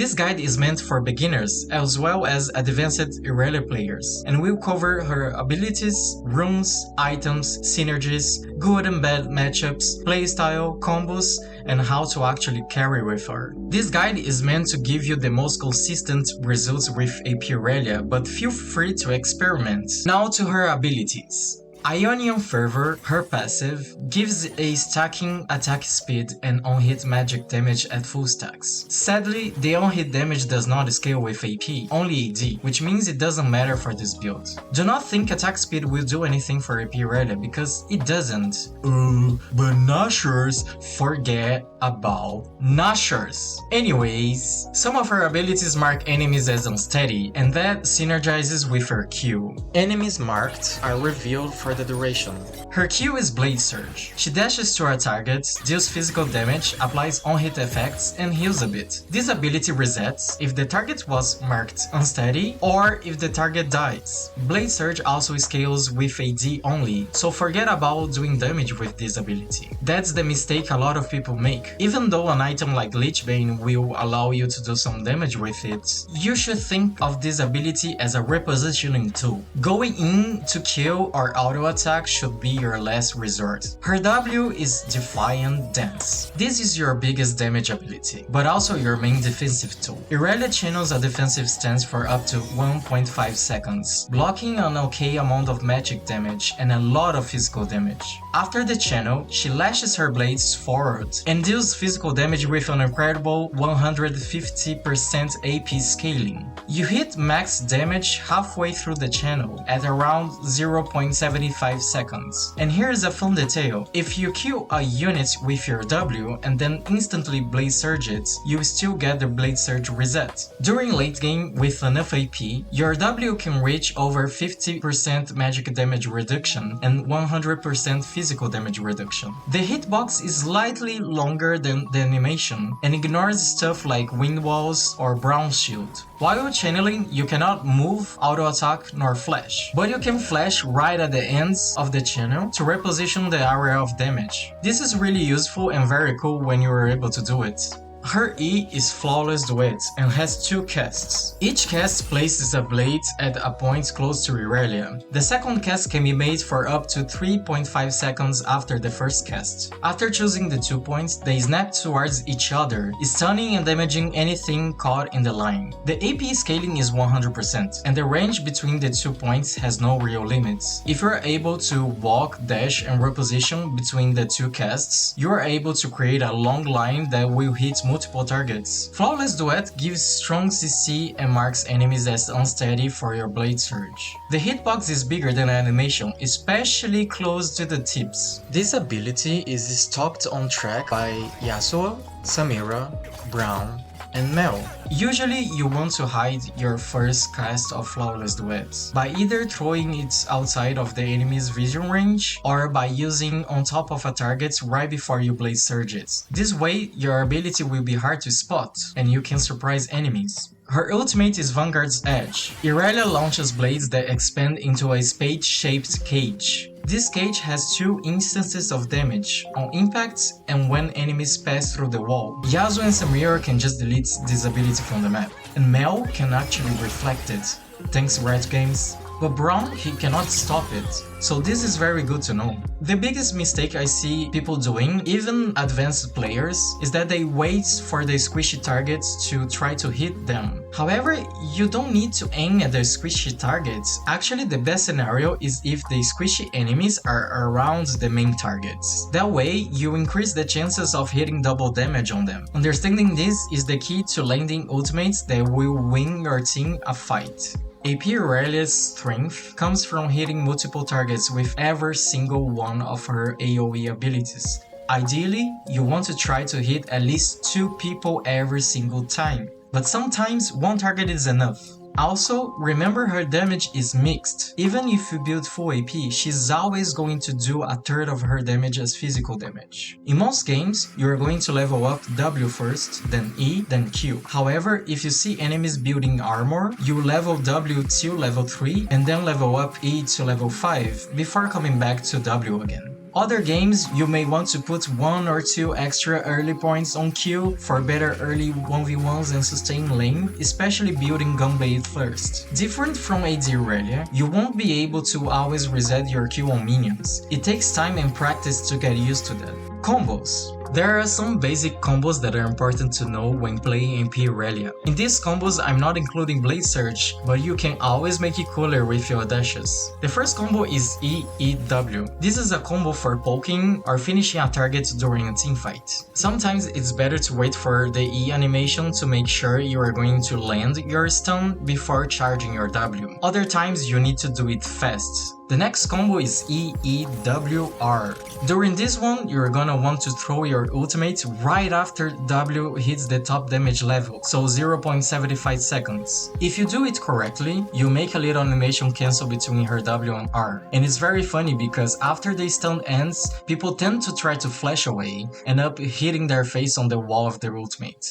This guide is meant for beginners as well as advanced Irelia players, and will cover her abilities, runes, items, synergies, good and bad matchups, playstyle, combos, and how to actually carry with her. This guide is meant to give you the most consistent results with AP Irelia, but feel free to experiment. Now to her abilities. Ionian Fervor, her passive, gives a stacking attack speed and on-hit magic damage at full stacks. Sadly, the on-hit damage does not scale with AP, only AD, which means it doesn't matter for this build. Do not think attack speed will do anything for AP Irelia, because it doesn't. But Nashers, forget about Nashers. Anyways, some of her abilities mark enemies as unsteady, and that synergizes with her Q. Enemies marked are revealed for the duration. Her Q is Blade Surge. She dashes to her target, deals physical damage, applies on-hit effects, and heals a bit. This ability resets if the target was marked unsteady or if the target dies. Blade Surge also scales with AD only, so forget about doing damage with this ability. That's the mistake a lot of people make. Even though an item like Lichbane will allow you to do some damage with it, you should think of this ability as a repositioning tool. Going in to kill or auto attack should be your last resort. Her W is Defiant Dance. This is your biggest damage ability, but also your main defensive tool. Irelia channels a defensive stance for up to 1.5 seconds, blocking an okay amount of magic damage and a lot of physical damage. After the channel, she lashes her blades forward and deals physical damage with an incredible 150% AP scaling. You hit max damage halfway through the channel at around 0.75 seconds. And here is a fun detail: if you kill a unit with your W and then instantly Blade Surge it, you still get the Blade Surge reset. During late game with enough AP, your W can reach over 50% magic damage reduction and 100% physical damage reduction. The hitbox is slightly longer than the animation and ignores stuff like wind walls or brown shield. While channeling, you cannot move, auto attack, nor flash, but you can flash right at the ends of the channel to reposition the area of damage. This is really useful and very cool when you are able to do it. Her E is Flawless Duet and has 2 casts. Each cast places a blade at a point close to Irelia. The second cast can be made for up to 3.5 seconds after the first cast. After choosing the 2 points, they snap towards each other, stunning and damaging anything caught in the line. The AP scaling is 100%, and the range between the 2 points has no real limits. If you are able to walk, dash, and reposition between the 2 casts, you are able to create a long line that will hit multiple targets. Flawless Duet gives strong CC and marks enemies as unsteady for your Blade Surge. The hitbox is bigger than animation, especially close to the tips. This ability is stocked on track by Yasuo, Samira, Braum, and Mel. Usually you want to hide your first cast of Flawless Duets by either throwing it outside of the enemy's vision range or by using on top of a target right before you Blade Surge it. This way your ability will be hard to spot and you can surprise enemies. Her ultimate is Vanguard's Edge. Irelia launches blades that expand into a spade-shaped cage. This cage has 2 instances of damage, on impact and when enemies pass through the wall. Yasuo and Samira can just delete this ability from the map, and Mel can actually reflect it. Thanks Riot Games. But Braum, he cannot stop it, so this is very good to know. The biggest mistake I see people doing, even advanced players, is that they wait for the squishy targets to try to hit them. However, you don't need to aim at the squishy targets. Actually, the best scenario is if the squishy enemies are around the main targets. That way, you increase the chances of hitting double damage on them. Understanding this is the key to landing ultimates that will win your team a fight. AP Irelia's strength comes from hitting multiple targets with every single one of her AoE abilities. Ideally, you want to try to hit at least 2 people every single time, but sometimes one target is enough. Also, remember her damage is mixed. Even if you build full AP, she's always going to do a third of her damage as physical damage. In most games, you're going to level up W first, then E, then Q. However, if you see enemies building armor, you level W till level 3 and then level up E to level 5 before coming back to W again. Other games, you may want to put 1 or 2 extra early points on Q for better early 1v1s and sustain lane, especially building Gunblade first. Different from AD Irelia, you won't be able to always reset your Q on minions. It takes time and practice to get used to that. Combos. There are some basic combos that are important to know when playing AP Irelia. In these combos, I'm not including Blade Surge, but you can always make it cooler with your dashes. The first combo is EEW. This is a combo for poking or finishing a target during a teamfight. Sometimes it's better to wait for the E animation to make sure you are going to land your stun before charging your W. Other times you need to do it fast. The next combo is EEWR. During this one, you're gonna want to throw your ultimate right after W hits the top damage level, so 0.75 seconds. If you do it correctly, you make a little animation cancel between her W and R. And it's very funny because after the stun ends, people tend to try to flash away, end up hitting their face on the wall of their ultimate.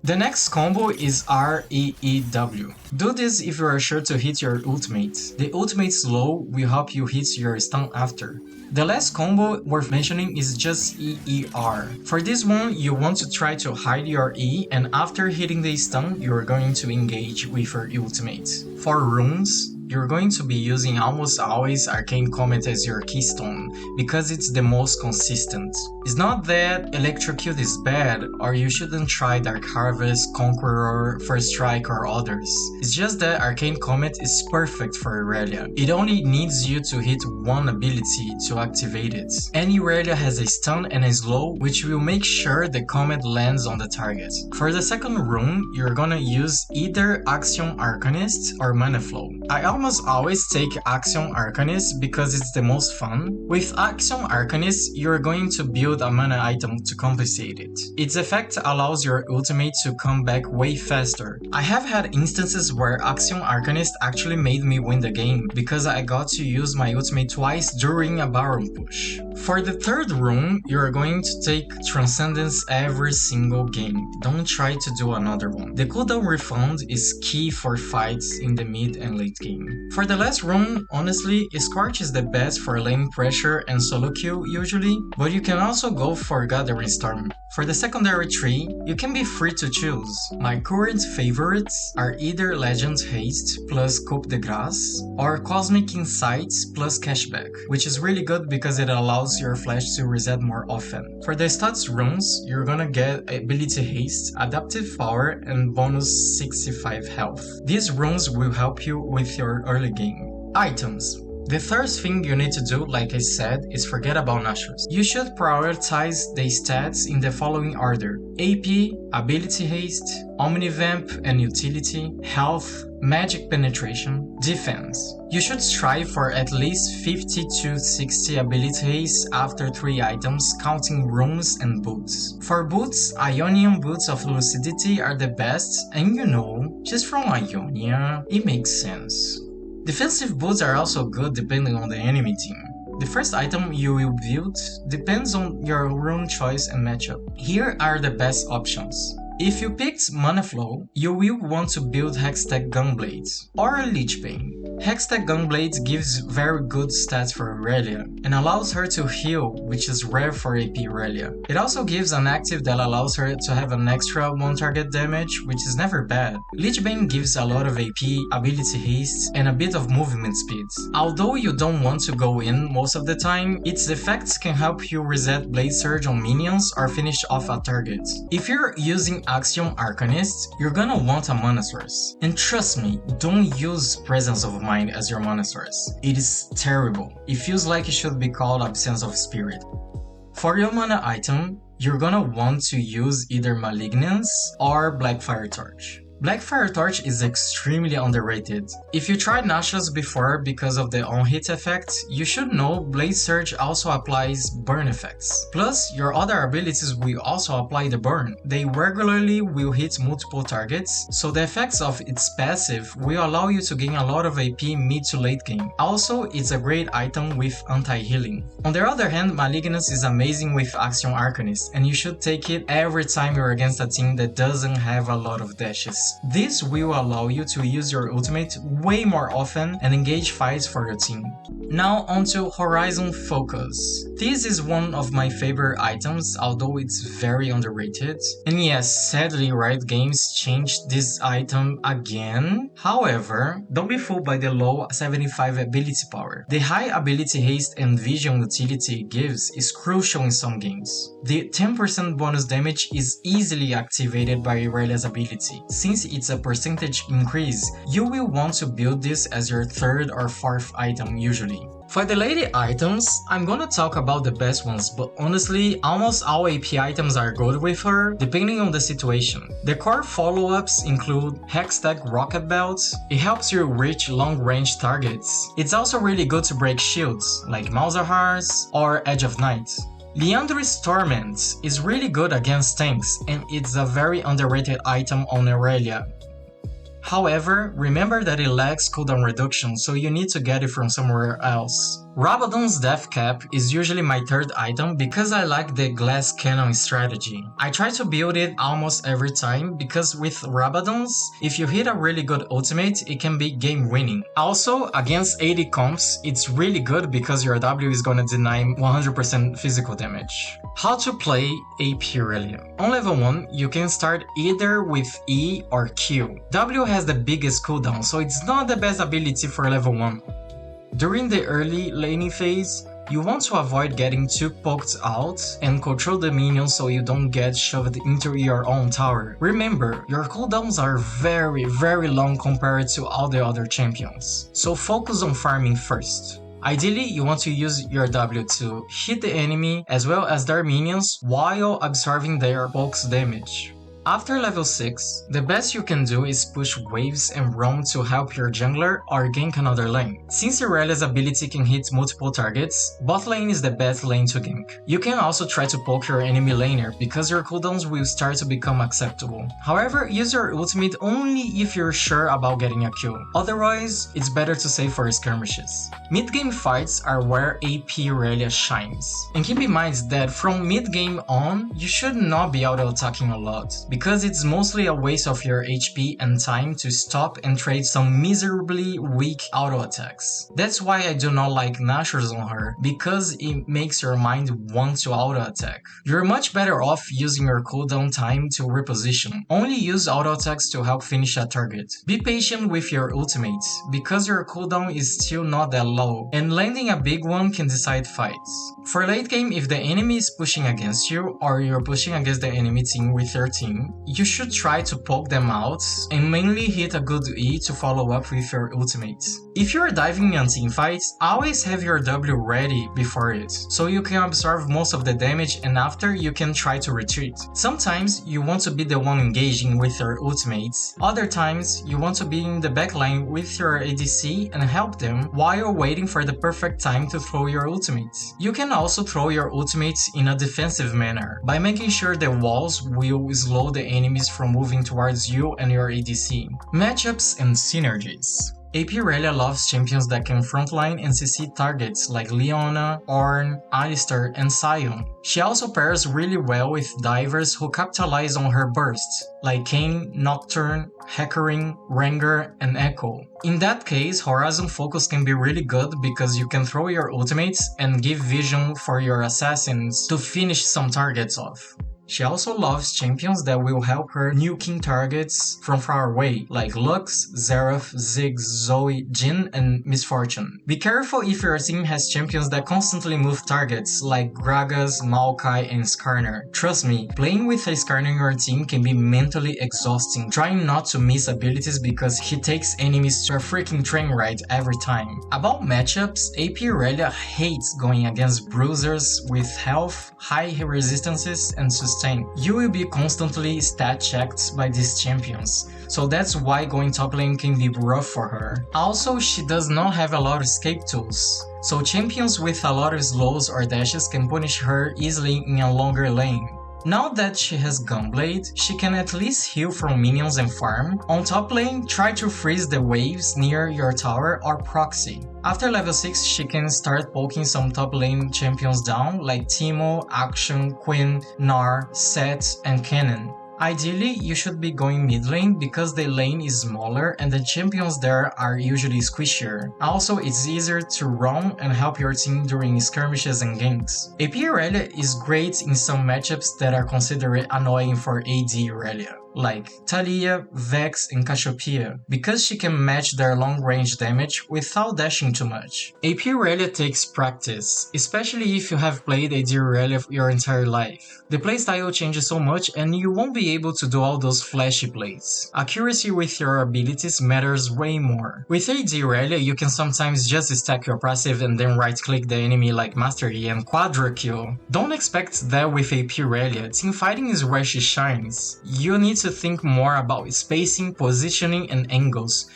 The next combo is REEW. Do this if you are sure to hit your ultimate. The ultimate slow will help you hit your stun after. The last combo worth mentioning is just EER. For this one, you want to try to hide your E, and after hitting the stun, you are going to engage with your ultimate. For runes, you're going to be using almost always Arcane Comet as your keystone, because it's the most consistent. It's not that Electrocute is bad, or you shouldn't try Dark Harvest, Conqueror, First Strike or others. It's just that Arcane Comet is perfect for Irelia. It only needs you to hit one ability to activate it. And Irelia has a stun and a slow, which will make sure the Comet lands on the target. For the second rune, you're gonna use either Axiom Arcanist or Mana Flow. I almost always take Axiom Arcanist because it's the most fun. With Axiom Arcanist, you're going to build a mana item to compensate it. Its effect allows your ultimate to come back way faster. I have had instances where Axiom Arcanist actually made me win the game because I got to use my ultimate twice during a Baron push. For the third rune, you're going to take Transcendence every single game. Don't try to do another one. The cooldown refund is key for fights in the mid and late game. For the last rune, honestly, Scorch is the best for lane pressure and solo kill usually, but you can also go for Gathering Storm. For the secondary tree, you can be free to choose. My current favorites are either Legend Haste plus Coupe de Grace or Cosmic Insights plus Cashback, which is really good because it allows your flash to reset more often. For the stats runes, you're gonna get Ability Haste, Adaptive Power and bonus 65 health. These runes will help you with your early game. Items. The first thing you need to do, like I said, is forget about nachos. You should prioritize the stats in the following order: AP, Ability Haste, Omnivamp and Utility, Health, Magic Penetration, Defense. You should strive for at least 50 to 60 Ability Haste after 3 items, counting runes and boots. For boots, Ionian Boots of Lucidity are the best, and you know, just from Ionia, it makes sense. Defensive boots are also good depending on the enemy team. The first item you will build depends on your rune choice and matchup. Here are the best options. If you picked Mana Flow, you will want to build Hextech Gunblade or Lichbane. Hextech Gunblade gives very good stats for Irelia and allows her to heal, which is rare for AP Irelia. It also gives an active that allows her to have an extra 1 target damage, which is never bad. Lichbane gives a lot of AP, ability haste, and a bit of movement speed. Although you don't want to go in most of the time, its effects can help you reset Blade Surge on minions or finish off a target. If you're using Axiom Arcanist, you're gonna want a mana source. And trust me, don't use Presence of Mind as your mana source. It is terrible. It feels like it should be called Absence of Spirit. For your mana item, you're gonna want to use either Malignance or Blackfire Torch. Blackfire Torch is extremely underrated. If you tried Nashos before because of the on-hit effect, you should know Blade Surge also applies burn effects. Plus, your other abilities will also apply the burn. They regularly will hit multiple targets, so the effects of its passive will allow you to gain a lot of AP mid to late game. Also, it's a great item with anti-healing. On the other hand, Malignance is amazing with Axiom Arcanist, and you should take it every time you're against a team that doesn't have a lot of dashes. This will allow you to use your ultimate way more often and engage fights for your team. Now onto Horizon Focus. This is one of my favorite items, although it's very underrated. And yes, sadly Riot Games changed this item again. However, don't be fooled by the low 75 ability power. The high ability haste and vision utility it gives is crucial in some games. The 10% bonus damage is easily activated by Irelia's ability. Since it's a percentage increase, you will want to build this as your third or fourth item usually. For the lady items, I'm gonna talk about the best ones, but honestly, almost all AP items are good with her, depending on the situation. The core follow-ups include Hextech Rocket Belt. It helps you reach long-range targets. It's also really good to break shields, like Malzahar's or Edge of Night. Liandry's Torment is really good against tanks, and it's a very underrated item on Irelia. However, remember that it lacks cooldown reduction, so you need to get it from somewhere else. Rabadon's Death Cap is usually my third item because I like the glass cannon strategy. I try to build it almost every time because with Rabadon's, if you hit a really good ultimate, it can be game winning. Also, against AD comps, it's really good because your W is gonna deny 100% physical damage. How to play AP Irelia. On level 1, you can start either with E or Q. W has the biggest cooldown, so it's not the best ability for level 1. During the early laning phase, you want to avoid getting too poked out and control the minions so you don't get shoved into your own tower. Remember, your cooldowns are very long compared to all the other champions, so focus on farming first. Ideally, you want to use your W to hit the enemy as well as their minions while absorbing their pokes damage. After level 6, the best you can do is push waves and roam to help your jungler or gank another lane. Since Irelia's ability can hit multiple targets, bot lane is the best lane to gank. You can also try to poke your enemy laner because your cooldowns will start to become acceptable. However, use your ultimate only if you're sure about getting a kill. Otherwise, it's better to save for skirmishes. Mid-game fights are where AP Irelia shines. And keep in mind that from mid-game on, you should not be auto-attacking a lot, because it's mostly a waste of your HP and time to stop and trade some miserably weak auto attacks. That's why I do not like Nashors on her, because it makes your mind want to auto attack. You're much better off using your cooldown time to reposition. Only use auto attacks to help finish a target. Be patient with your ultimates, because your cooldown is still not that low, and landing a big one can decide fights. For late game, if the enemy is pushing against you, or you're pushing against the enemy team with your team, you should try to poke them out and mainly hit a good E to follow up with your ultimate. If you're diving in teamfights, always have your W ready before it, so you can absorb most of the damage and after you can try to retreat. Sometimes you want to be the one engaging with your ultimates, other times you want to be in the backline with your ADC and help them while waiting for the perfect time to throw your ultimate. You can also throw your ultimates in a defensive manner, by making sure the walls will slow the enemies from moving towards you and your ADC. Matchups and synergies. AP Irelia loves champions that can frontline and CC targets like Leona, Ornn, Alistar, and Sion. She also pairs really well with divers who capitalize on her bursts, like Kayn, Nocturne, Hecarim, Rengar, and Echo. In that case, Horizon Focus can be really good because you can throw your ultimates and give vision for your assassins to finish some targets off. She also loves champions that will help her nuking targets from far away, like Lux, Xerath, Ziggs, Zoe, Jhin, and Miss Fortune. Be careful if your team has champions that constantly move targets, like Gragas, Maokai, and Skarner. Trust me, playing with a Skarner in your team can be mentally exhausting, trying not to miss abilities because he takes enemies to a freaking train ride every time. About matchups, AP Irelia hates going against bruisers with health, high resistances, and sustain. You will be constantly stat checked by these champions, so that's why going top lane can be rough for her. Also, she does not have a lot of escape tools, so champions with a lot of slows or dashes can punish her easily in a longer lane. Now that she has Gunblade, she can at least heal from minions and farm. On top lane, try to freeze the waves near your tower or proxy. After level 6, she can start poking some top lane champions down like Teemo, Action, Quinn, Gnar, Sett, and Kennen. Ideally, you should be going mid lane because the lane is smaller and the champions there are usually squishier. Also, it's easier to roam and help your team during skirmishes and ganks. AP Irelia is great in some matchups that are considered annoying for AD Irelia, like Talia, Vex, and Cassiopeia, because she can match their long-range damage without dashing too much. AP Irelia takes practice, especially if you have played AD Irelia your entire life. The playstyle changes so much and you won't be able to do all those flashy plays. Accuracy with your abilities matters way more. With AD Irelia, you can sometimes just stack your passive and then right-click the enemy like Master E and quadra kill. Don't expect that with AP Irelia, teamfighting is where she shines. You need to think more about spacing, positioning, and angles,